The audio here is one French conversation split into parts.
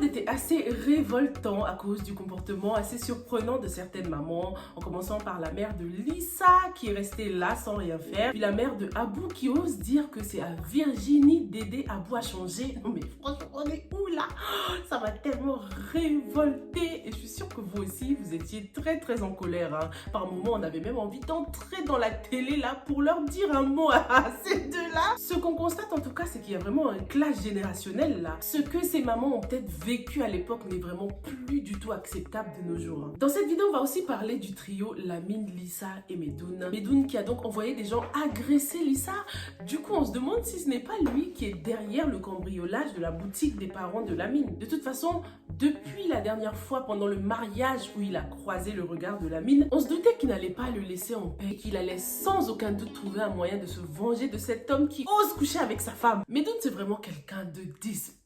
L'épisode était assez révoltant à cause du comportement assez surprenant de certaines mamans, en commençant par la mère de Lisa qui est restée là sans rien faire, puis la mère de Abou qui ose dire que c'est à Virginie d'aider Abou à changer. Non mais franchement, on est où là? Ça m'a tellement révoltée et je suis sûre que vous aussi, vous étiez très en colère. Hein. Par moments, on avait même envie d'entrer dans la télé là pour leur dire un mot à ces deux-là. Ce qu'on constate en tout cas, c'est qu'il y a vraiment un clash générationnel là. Ce que ces mamans ont peut-être vécu à l'époque n'est vraiment plus du tout acceptable de nos jours. Hein. Dans cette vidéo, on va aussi parler du trio Lamine, Lisa et Medoune. Medoune qui a donc envoyé des gens agresser Lisa. Du coup, on se demande si ce n'est pas lui qui est derrière le cambriolage de la boutique des parents de Lamine. De toute façon, depuis la dernière fois pendant le mariage où il a croisé le regard de Lamine, on se doutait qu'il n'allait pas le laisser en paix, qu'il allait sans aucun doute trouver un moyen de se venger de cet homme qui ose coucher avec sa femme. Medoune, c'est vraiment quelqu'un de despicable.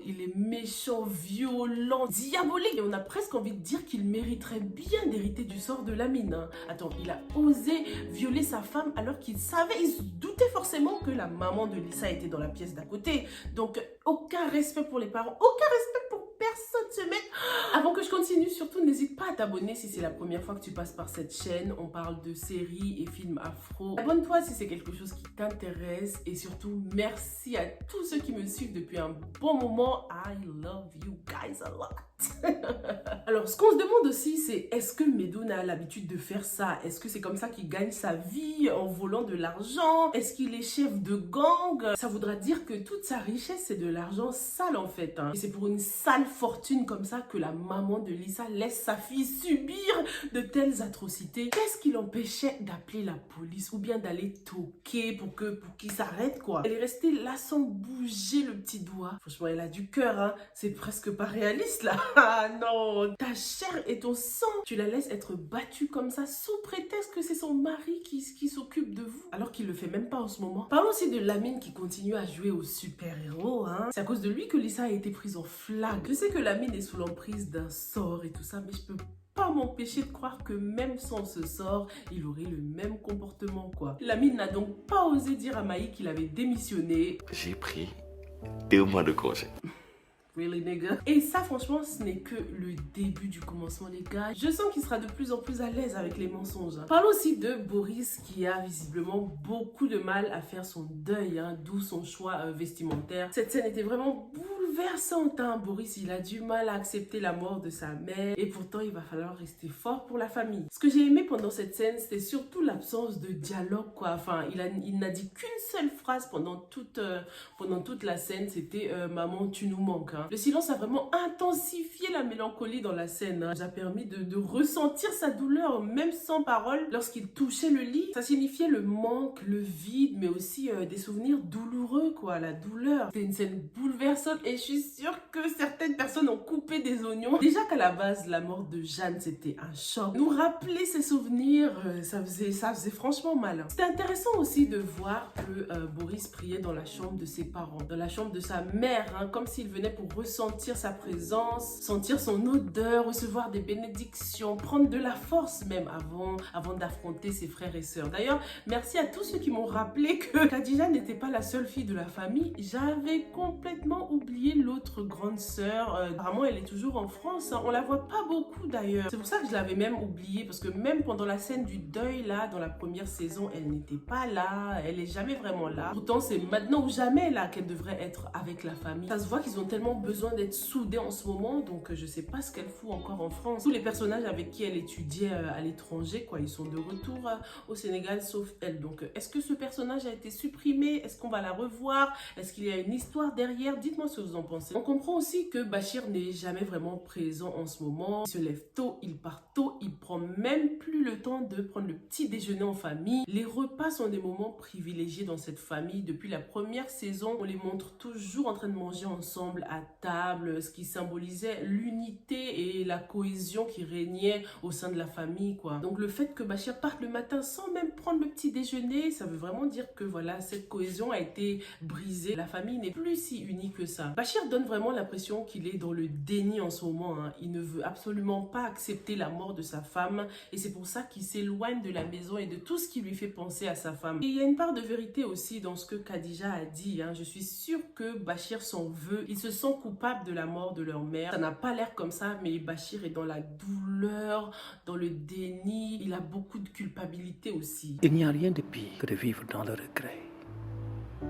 Il est méchant, violent, diabolique et on a presque envie de dire qu'il mériterait bien d'hériter du sort de Lamine. Hein. Attends, il a osé violer sa femme alors qu'il savait, il se doutait forcément que la maman de Lisa était dans la pièce d'à côté. Donc, aucun respect pour les parents, aucun respect pour personne, ce mec. Avant que je continue, surtout n'hésite pas à t'abonner si c'est la première fois que tu passes par cette chaîne. On parle de séries et films afro. Abonne-toi si c'est quelque chose qui t'intéresse et surtout merci à tous ceux qui me suivent depuis un bon moment. I love you guys a lot. Alors, ce qu'on se demande aussi, c'est est-ce que Medoune a l'habitude de faire ça? Est-ce que c'est comme ça qu'il gagne sa vie en volant de l'argent? Est-ce qu'il est chef de gang? Ça voudra dire que toute sa richesse, c'est de l'argent sale en fait. Hein. Et c'est pour une sale fortune comme ça que la maman de Lisa laisse sa fille subir de telles atrocités. Qu'est-ce qui l'empêchait d'appeler la police ou bien d'aller toquer pour qu'il s'arrête quoi? Elle est restée là sans bouger le petit doigt. Franchement, elle a du cœur, hein. C'est presque pas réaliste là. Ah non, ta chair et ton sang, tu la laisses être battue comme ça sous prétexte que c'est son mari qui s'occupe de vous, alors qu'il le fait même pas en ce moment. Parlons aussi de Lamine qui continue à jouer au super-héros. Hein. C'est à cause de lui que Lisa a été prise en flag. Je sais que Lamine est sous l'emprise d'un sort et tout ça, mais je peux pas m'empêcher de croire que même sans ce sort, il aurait le même comportement quoi. Lamine n'a donc pas osé dire à Maï qu'il avait démissionné. J'ai pris 2 mois de congé. Really nigga. Et ça franchement ce n'est que le début du commencement les gars. Je sens qu'il sera de plus en plus à l'aise avec les mensonges. Hein. Parlons aussi de Boris qui a visiblement beaucoup de mal à faire son deuil, hein, d'où son choix vestimentaire. Cette scène était vraiment bouleversante. Hein. Boris il a du mal à accepter la mort de sa mère et pourtant il va falloir rester fort pour la famille. Ce que j'ai aimé pendant cette scène c'était surtout l'absence de dialogue quoi. Enfin il n'a dit qu'une seule phrase pendant toute la scène, c'était maman tu nous manques. Hein. Le silence a vraiment intensifié la mélancolie dans la scène. Hein. Ça a permis de ressentir sa douleur, même sans parole, lorsqu'il touchait le lit. Ça signifiait le manque, le vide, mais aussi des souvenirs douloureux, quoi, la douleur. C'était une scène bouleversante et je suis sûre que certaines personnes ont coupé des oignons. Déjà qu'à la base, la mort de Jeanne, c'était un choc. Nous rappeler ces souvenirs, ça faisait franchement mal. Hein. C'était intéressant aussi de voir que Boris priait dans la chambre de ses parents, dans la chambre de sa mère, hein, comme s'il venait pour ressentir sa présence, sentir son odeur, recevoir des bénédictions, prendre de la force même avant d'affronter ses frères et sœurs. D'ailleurs, merci à tous ceux qui m'ont rappelé que Khadija n'était pas la seule fille de la famille. J'avais complètement oublié l'autre grande sœur. Apparemment, elle est toujours en France. Hein. On la voit pas beaucoup d'ailleurs. C'est pour ça que je l'avais même oubliée parce que même pendant la scène du deuil là, dans la première saison, elle n'était pas là. Elle est jamais vraiment là. Pourtant, c'est maintenant ou jamais là qu'elle devrait être avec la famille. Ça se voit qu'ils ont tellement besoin d'être soudés en ce moment, donc je sais pas ce qu'elle fout encore en France. Tous les personnages avec qui elle étudiait à l'étranger, quoi, ils sont de retour au Sénégal, sauf elle. Donc, est-ce que ce personnage a été supprimé? Est-ce qu'on va la revoir? Est-ce qu'il y a une histoire derrière? Dites-moi ce que vous en pensez. On comprend aussi que Bachir n'est jamais vraiment présent en ce moment. Il se lève tôt, il part tôt, il prend même plus le temps de prendre le petit déjeuner en famille. Les repas sont des moments privilégiés dans cette famille. Depuis la première saison, on les montre toujours en train de manger ensemble à table, ce qui symbolisait l'unité et la cohésion qui régnait au sein de la famille, quoi. Donc le fait que Bachir parte le matin sans même prendre le petit déjeuner, ça veut vraiment dire que voilà, cette cohésion a été brisée. La famille n'est plus si unie que ça. Bachir Bachir donne vraiment l'impression qu'il est dans le déni en ce moment. Il ne veut absolument pas accepter la mort de sa femme et c'est pour ça qu'il s'éloigne de la maison et de tout ce qui lui fait penser à sa femme. Et il y a une part de vérité aussi dans ce que Khadija a dit. Je suis sûre que Bachir s'en veut. Ils se sentent coupables de la mort de leur mère. Ça n'a pas l'air comme ça, mais Bachir est dans la douleur, dans le déni. Il a beaucoup de culpabilité aussi. Il n'y a rien de pire que de vivre dans le regret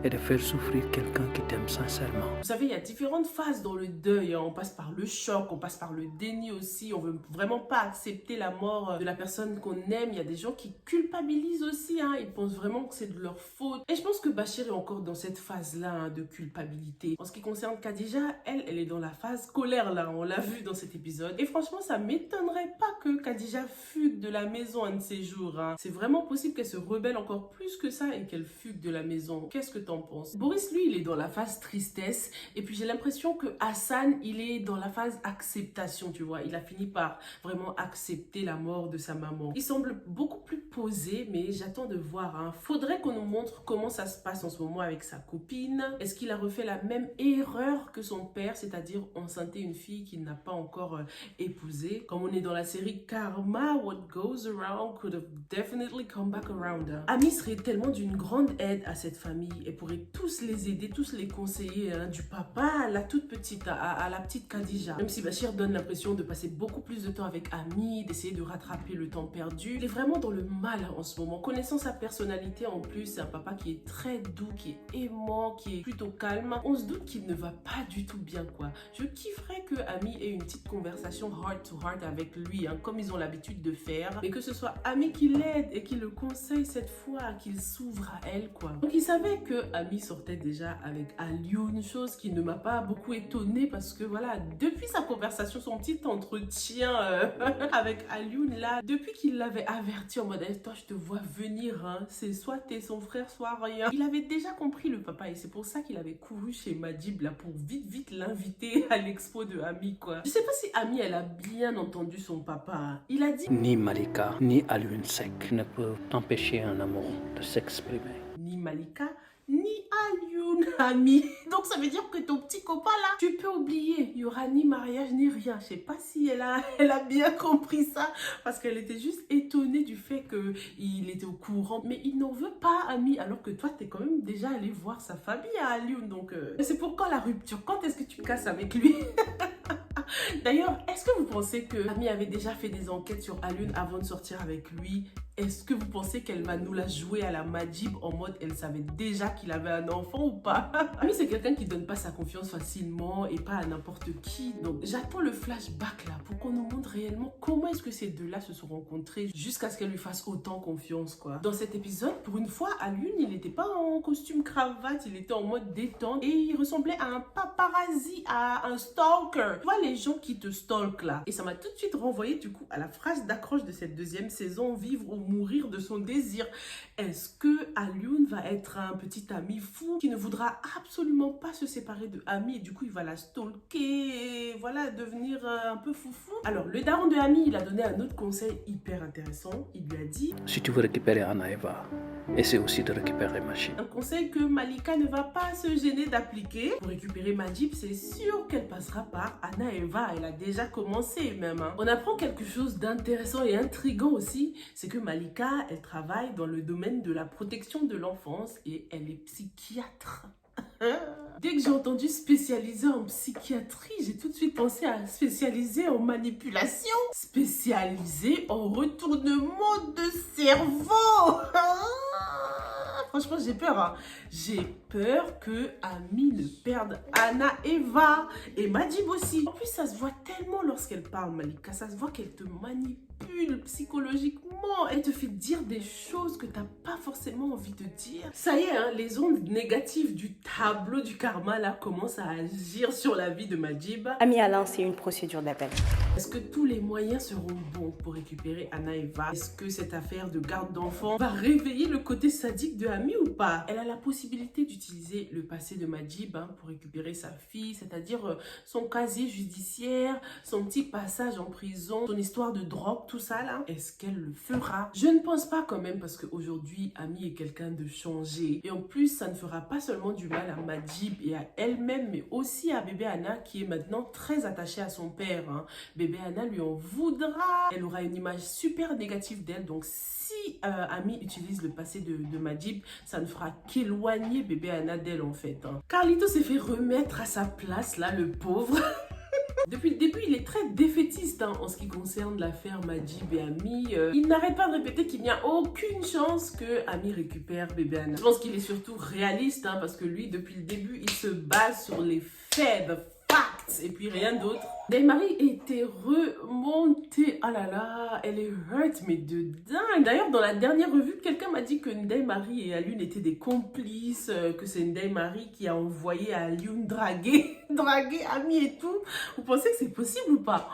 et de faire souffrir quelqu'un qui t'aime sincèrement. Vous savez, il y a différentes phases dans le deuil. On passe par le choc, on passe par le déni aussi. On veut vraiment pas accepter la mort de la personne qu'on aime. Il y a des gens qui culpabilisent aussi. Ils pensent vraiment que c'est de leur faute. Et je pense que Bachir est encore dans cette phase-là de culpabilité. En ce qui concerne Khadija, elle est dans la phase colère là. On l'a vu dans cet épisode. Et franchement, ça m'étonnerait pas que Khadija fugue de la maison un de ces jours. C'est vraiment possible qu'elle se rebelle encore plus que ça et qu'elle fugue de la maison. Qu'est-ce que t'en penses? Boris, lui, il est dans la phase tristesse et puis j'ai l'impression que Hassan, il est dans la phase acceptation, tu vois. Il a fini par vraiment accepter la mort de sa maman. Il semble beaucoup plus posé, mais j'attends de voir. Faudrait qu'on nous montre comment ça se passe en ce moment avec sa copine. Est-ce qu'il a refait la même erreur que son père, c'est-à-dire enceinter une fille qu'il n'a pas encore épousée? Comme on est dans la série Karma, what goes around could have definitely come back around. Ami serait tellement d'une grande aide à cette famille et pourrait tous les aider, tous les conseiller, du papa à la toute petite, à la petite Khadija. Même si Bachir donne l'impression de passer beaucoup plus de temps avec Ami, d'essayer de rattraper le temps perdu, il est vraiment dans le mal en ce moment. Connaissant sa personnalité en plus, c'est un papa qui est très doux, qui est aimant, qui est plutôt calme. On se doute qu'il ne va pas du tout bien, quoi. Je kifferais que Ami ait une petite conversation heart to heart avec lui, comme ils ont l'habitude de faire, mais que ce soit Ami qui l'aide et qui le conseille cette fois, qu'il s'ouvre à elle, quoi. Donc il savait que Ami sortait déjà avec Alioune, chose qui ne m'a pas beaucoup étonnée parce que voilà, depuis sa conversation, son petit entretien avec Alioune là, depuis qu'il l'avait averti en mode toi je te vois venir, c'est soit t'es son frère soit rien. Il avait déjà compris le papa et c'est pour ça qu'il avait couru chez Madjib là pour vite l'inviter à l'expo de Ami, quoi. Je sais pas si Ami elle a bien entendu son papa. Il a dit Ni Malika ni Alioune Seck ne peuvent empêcher un amour de s'exprimer. Ni Malika ni Alioune, Ami. Donc ça veut dire que ton petit copain là, tu peux oublier, il y aura ni mariage ni rien. Je sais pas si elle a bien compris ça parce qu'elle était juste étonnée du fait qu'il était au courant. Mais il n'en veut pas, Ami, alors que toi t'es quand même déjà allé voir sa famille à Alioune. Donc c'est pour quand la rupture? Quand est-ce que tu casses avec lui? D'ailleurs, est-ce que vous pensez que Ami avait déjà fait des enquêtes sur Alioune avant de sortir avec lui? Est-ce que vous pensez qu'elle va nous la jouer à la Madjib en mode elle savait déjà qu'il avait un enfant ou pas? Ami, c'est quelqu'un qui donne pas sa confiance facilement et pas à n'importe qui. Donc j'attends le flashback là pour qu'on nous montre réellement comment est-ce que ces deux-là se sont rencontrés jusqu'à ce qu'elle lui fasse autant confiance, quoi. Dans cet épisode, pour une fois, Alioune, il n'était pas en costume cravate, il était en mode détente et il ressemblait à un paparazzi, à un stalker. Tu vois les gens qui te stalkent là. Et ça m'a tout de suite renvoyé du coup à la phrase d'accroche de cette deuxième saison, vivre ou mourir de son désir. Est-ce que Alioune va être un petit ami fou qui ne voudra absolument pas se séparer de Ami et du coup il va la stalker et voilà, devenir un peu foufou? Alors le daron de Ami, il a donné un autre conseil hyper intéressant. Il lui a dit Si tu veux récupérer Anna Eva, essaie aussi de récupérer Machine. un conseil que Malika ne va pas se gêner d'appliquer. Pour récupérer Madjib, c'est sûr qu'elle passera par Anna Eva. Elle a déjà commencé même. On apprend quelque chose d'intéressant et intriguant aussi. C'est que Malika, elle travaille dans le domaine de la protection de l'enfance et elle est psychiatre. Dès que j'ai entendu spécialiser en psychiatrie, j'ai tout de suite pensé à spécialiser en manipulation, spécialiser en retournement de cerveau. Franchement, j'ai peur. J'ai peur que Ami ne perde Anna Eva et Madjib aussi. En plus, ça se voit tellement lorsqu'elle parle, Malika. Ça se voit qu'elle te manipule psychologiquement. Elle te fait dire des choses que tu n'as pas forcément envie de dire. Ça y est, les ondes négatives du tableau du karma là commencent à agir sur la vie de Madjib. Ami a lancé une procédure d'appel. Est-ce que tous les moyens seront bons pour récupérer Anna Eva? Est-ce que cette affaire de garde d'enfants va réveiller le côté sadique de Ami ou pas? Elle a la possibilité d'utiliser utilisé le passé de Majib pour récupérer sa fille, c'est-à-dire son casier judiciaire, son petit passage en prison, son histoire de drogue, tout ça là. Est-ce qu'elle le fera? Je ne pense pas quand même, parce qu'aujourd'hui, Ami est quelqu'un de changé. Et en plus, ça ne fera pas seulement du mal à Majib et à elle-même, mais aussi à bébé Anna qui est maintenant très attachée à son père. Bébé Anna lui en voudra. Elle aura une image super négative d'elle. Donc si Ami utilise le passé de Majib, ça ne fera qu'éloigner bébé Anna d'elle en fait. Carlito s'est fait remettre à sa place là, le pauvre. Depuis le début, il est très défaitiste en ce qui concerne l'affaire Majib et Ami. Il n'arrête pas de répéter qu'il n'y a aucune chance que Ami récupère bébé Anna. Je pense qu'il est surtout réaliste parce que lui, depuis le début, il se base sur les faits, facts, et puis rien d'autre. Day-Marie était remontée. Ah là là, elle est hurt, mais de dingue. D'ailleurs, dans la dernière revue, quelqu'un m'a dit que Day-Marie et Alioune étaient des complices, que c'est Day-Marie qui a envoyé Alioune draguer Ami et tout. Vous pensez que c'est possible ou pas?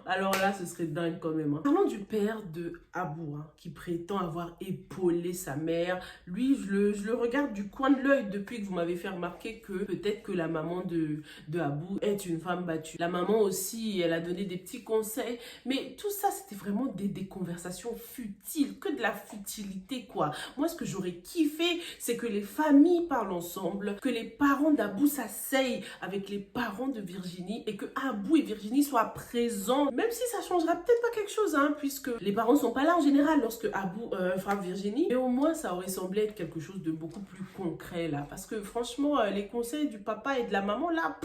Alors là, ce serait dingue quand même. Parlons du père de Abou, qui prétend avoir épaulé sa mère. Lui, je le regarde du coin de l'œil depuis que vous m'avez fait remarquer que peut-être que la maman de Abou est une femme battue. La maman aussi, elle a donné des petits conseils. Mais tout ça, c'était vraiment des conversations futiles. Que de la futilité, quoi. Moi, ce que j'aurais kiffé, c'est que les familles parlent ensemble, que les parents d'Abou s'asseyent avec les parents de Virginie et que Abou et Virginie soient présents. Même si ça changera peut-être pas quelque chose, puisque les parents sont pas là en général lorsque Abou frappe Virginie. Mais au moins, ça aurait semblé être quelque chose de beaucoup plus concret, là. Parce que franchement, les conseils du papa et de la maman, là,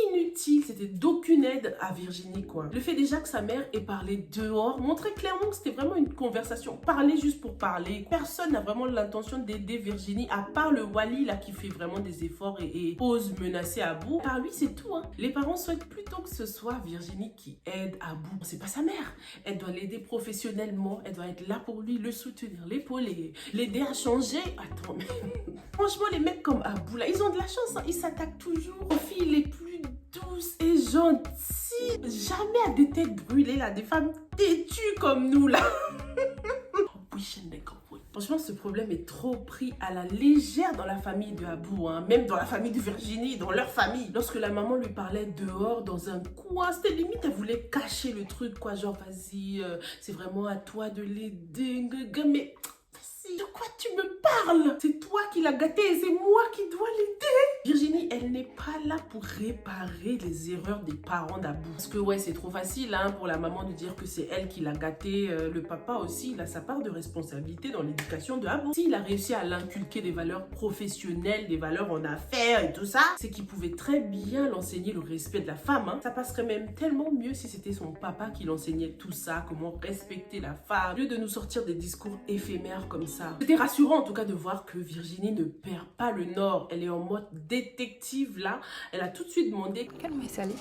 inutile. C'était d'aucune aide à Virginie, quoi. Le fait déjà que sa mère ait parlé dehors montrait clairement que c'était vraiment une conversation. Parler juste pour parler. Personne n'a vraiment l'intention d'aider Virginie, à part le Wally, là, qui fait vraiment des efforts et ose menacer Abou. Par lui, c'est tout, Les parents souhaitent plutôt que ce soit Virginie qui aide Abou. C'est pas sa mère. Elle doit l'aider professionnellement. Elle doit être là pour lui, le soutenir, l'épauler, l'aider à changer. Attends, mais... Franchement, les mecs comme Abou, là, ils ont de la chance, Ils s'attaquent toujours aux filles les plus douces et gentilles. Jamais à des têtes brûlées, là. Des femmes têtues comme nous, là. Franchement, ce problème est trop pris à la légère dans la famille de Abou, même dans la famille de Virginie, dans leur famille. Lorsque la maman lui parlait dehors, dans un coin, c'était limite, elle voulait cacher le truc, quoi. Genre, vas-y, c'est vraiment à toi de l'aider. Mais de quoi tu me parles? C'est toi qui l'as gâté et c'est moi qui dois l'aider. Virginie, elle n'est pas là pour réparer les erreurs des parents d'Abou. Parce que ouais, c'est trop facile pour la maman de dire que c'est elle qui l'a gâté. Le papa aussi, il a sa part de responsabilité dans l'éducation de Abou. S'il a réussi à l'inculquer des valeurs professionnelles, des valeurs en affaires et tout ça, c'est qu'il pouvait très bien l'enseigner le respect de la femme. Ça passerait même tellement mieux si c'était son papa qui l'enseignait tout ça, comment respecter la femme, au lieu de nous sortir des discours éphémères comme ça. C'était rassurant en tout cas de voir que Virginie ne perd pas le nord. Elle est en mode détective là. Elle a tout de suite demandé... Calme, Sally.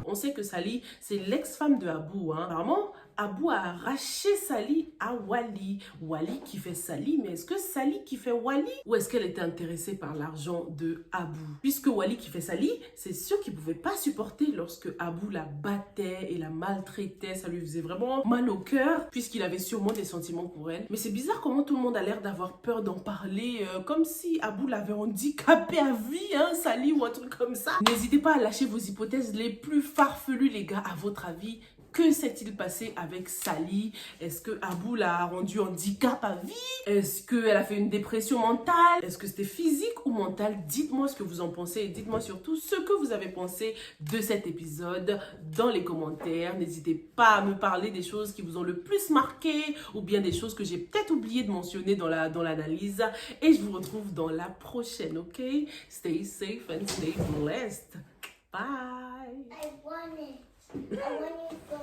On sait que Sally, c'est l'ex-femme de Abou. Apparemment, Abou a arraché Sally à Wally. Wally qui fait Sally, mais est-ce que Sally qui fait Wally? Ou est-ce qu'elle était intéressée par l'argent de Abou? Puisque Wally qui fait Sally, c'est sûr qu'il ne pouvait pas supporter lorsque Abou la battait et la maltraitait. Ça lui faisait vraiment mal au cœur, puisqu'il avait sûrement des sentiments pour elle. Mais c'est bizarre comment tout le monde a l'air d'avoir peur d'en parler, comme si Abou l'avait handicapé à vie, Sally ou un truc comme ça. N'hésitez pas à lâcher vos hypothèses les plus farfelues, les gars. À votre avis, que s'est-il passé avec Sally? Est-ce que Abou l'a rendu handicap à vie? Est-ce qu'elle a fait une dépression mentale? Est-ce que c'était physique ou mental? Dites-moi ce que vous en pensez et dites-moi surtout ce que vous avez pensé de cet épisode dans les commentaires. N'hésitez pas à me parler des choses qui vous ont le plus marqué ou bien des choses que j'ai peut-être oublié de mentionner dans l'analyse. Et je vous retrouve dans la prochaine, ok? Stay safe and stay blessed. Bye! I want it. I want it so